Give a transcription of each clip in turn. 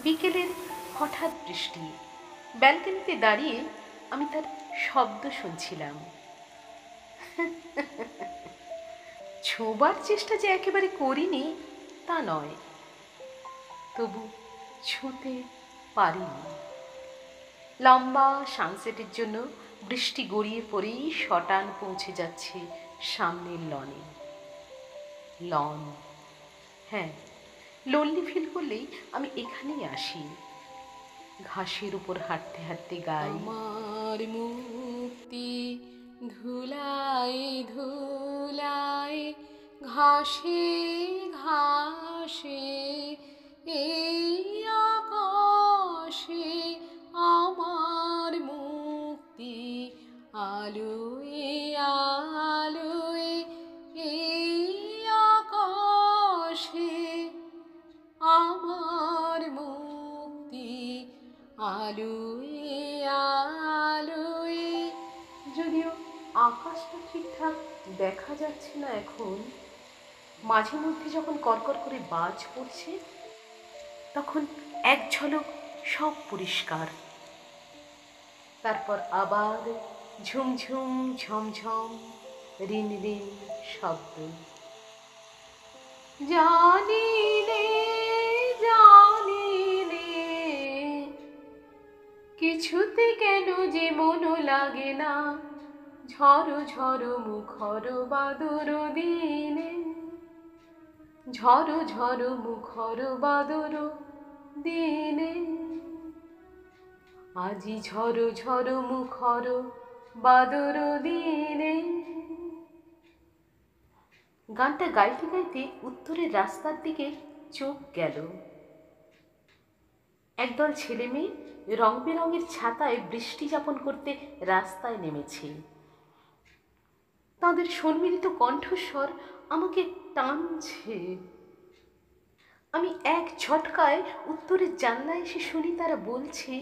বিকেলের হঠাৎ বৃষ্টি। ব্যালকনিতে দাঁড়িয়ে আমি তার শব্দ শুনছিলাম। ছোঁবার চেষ্টা যে একেবারে করিনি তা নয়, তবু ছুঁতে পারিনি। লম্বা সানসেটের জন্য বৃষ্টি গড়িয়ে পড়েই শটান পৌঁছে যাচ্ছে সামনের লনে। লন, হ্যাঁ, লোনলি ফিল করলেই আমি এখানেই আসি। ঘাসের উপর হাঁটতে হাঁটতে গাই, আমার মুক্তি ধুলায় ধুলায় ঘাসে ঘাসে এই আকাশে আমার মুক্তি আলোয় আলোয় এই আকাশে আমার মুক্তি আলোয় আলোয়। যদিও আকাশটা ঠিকঠাক দেখা যাচ্ছে না এখন, মাঝে মধ্যে যখন করকর করে বাজ পড়ছে তখন এক ঝলক সব পরিষ্কার। তারপর আবার ঝুমঝুম ঝমঝম রিন রিন শব্দ। জানিলে জানিলে কিছুতে কেন যে মন লাগে না, ঝড়ো ঝড়ো মুখর বাদর দিনে, ঝড়ো ঝড়ো মুখর বাদর দিনে, আজি ঝড়ো ঝড়ো মুখর বাদর দিনে। গানটা গাইতে গাইতে উত্তরের রাস্তার দিকে চোখ গেল। একদল ছেলে মেয়ে রং বেরঙের ছাতায় বৃষ্টি যাপন করতে রাস্তায় নেমেছে। তাদের সম্মিলিত কণ্ঠস্বর আমাকে টানছে। আমি এক ঝটকায় উত্তরের জানলায় এসে শুনি তারা বলছে,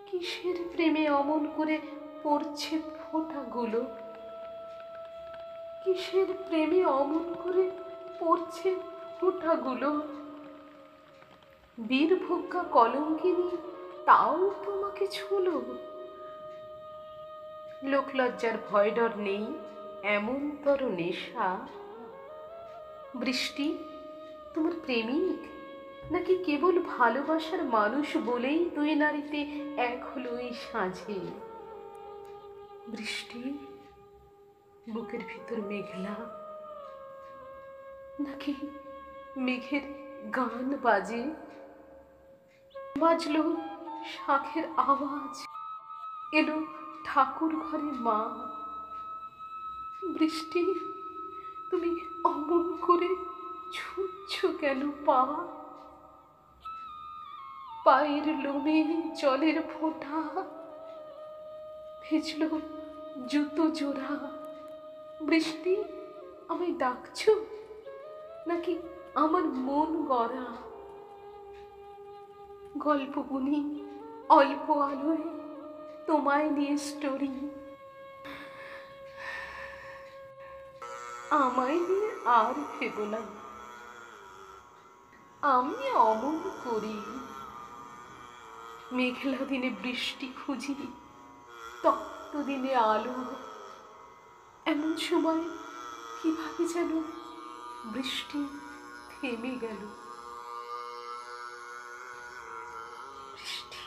কিসের প্রেমে অমন করে পড়ছে ফোঁটাগুলো, কিসের প্রেমে অমন করে পড়ছে ফোঁটাগুলো, বীরভোগ্যা কলঙ্কিনী তাও তোমাকে ছুলো। লোকলজ্জার ভয় ডর নেই এমনতর নেশা। বৃষ্টি তোমার প্রেমিক নাকি কেবল ভালোবাসার মানুষ বলেই দুই নারীতে এক হলো এই সাঁঝে? বৃষ্টি বুকের ভিতর মেঘলা নাকি মেঘের গান বাজে? বাজলো শাঁখের আওয়াজ, এলো ঠাকুর ঘরে মা। বৃষ্টি তুমি অমন করে ছুঁচ্ছ কেন পা? পায়ের লোমে জলের ফোঁটা ভেজল জুতো জোড়া। বৃষ্টি আমায় ডাকছ নাকি আমার মন গড়া? গল্প বুনি অল্প আলোয় তোমায় নিয়ে স্টোরি, আমায় নিয়ে আর ভেব না। আমি অমন করি, মেঘলা দিনে বৃষ্টি খুঁজি, তপ্ত দিনে আলো। এমন সময় কিভাবে যেন বৃষ্টি থেমে গেল। বৃষ্টি,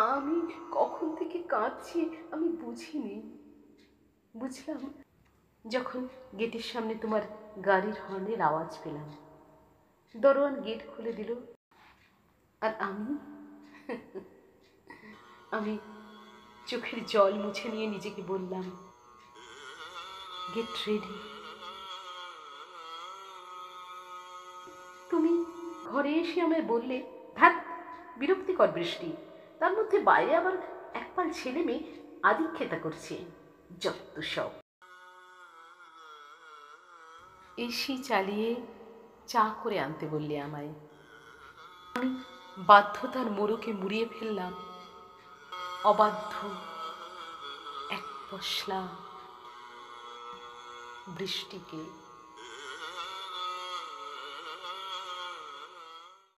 আমি কখন থেকে কাঁদছি আমি বুঝিনি। বুঝলাম যখন গেটের সামনে তোমার গাড়ির হর্নের আওয়াজ পেলাম। দরোয়ান গেট খুলে দিল, আর আমি চোখের জল মুছে নিয়ে নিজেকে বললাম, গেট রেডি। তুমি ঘরে এসে আমায় বললে, ধ্যাৎ বিরক্তিকর বৃষ্টি, তার মধ্যে বাইরে আবার একপাল ছেলে মেয়ে আদিক্ষেতা করছে, যত সব। এসি চালিয়ে চা করে আনতে বললে আমায়। আমি বাধ্যতার মোড়কে মুড়িয়ে ফেললাম অবাধ্য এক পশলা বৃষ্টিকে।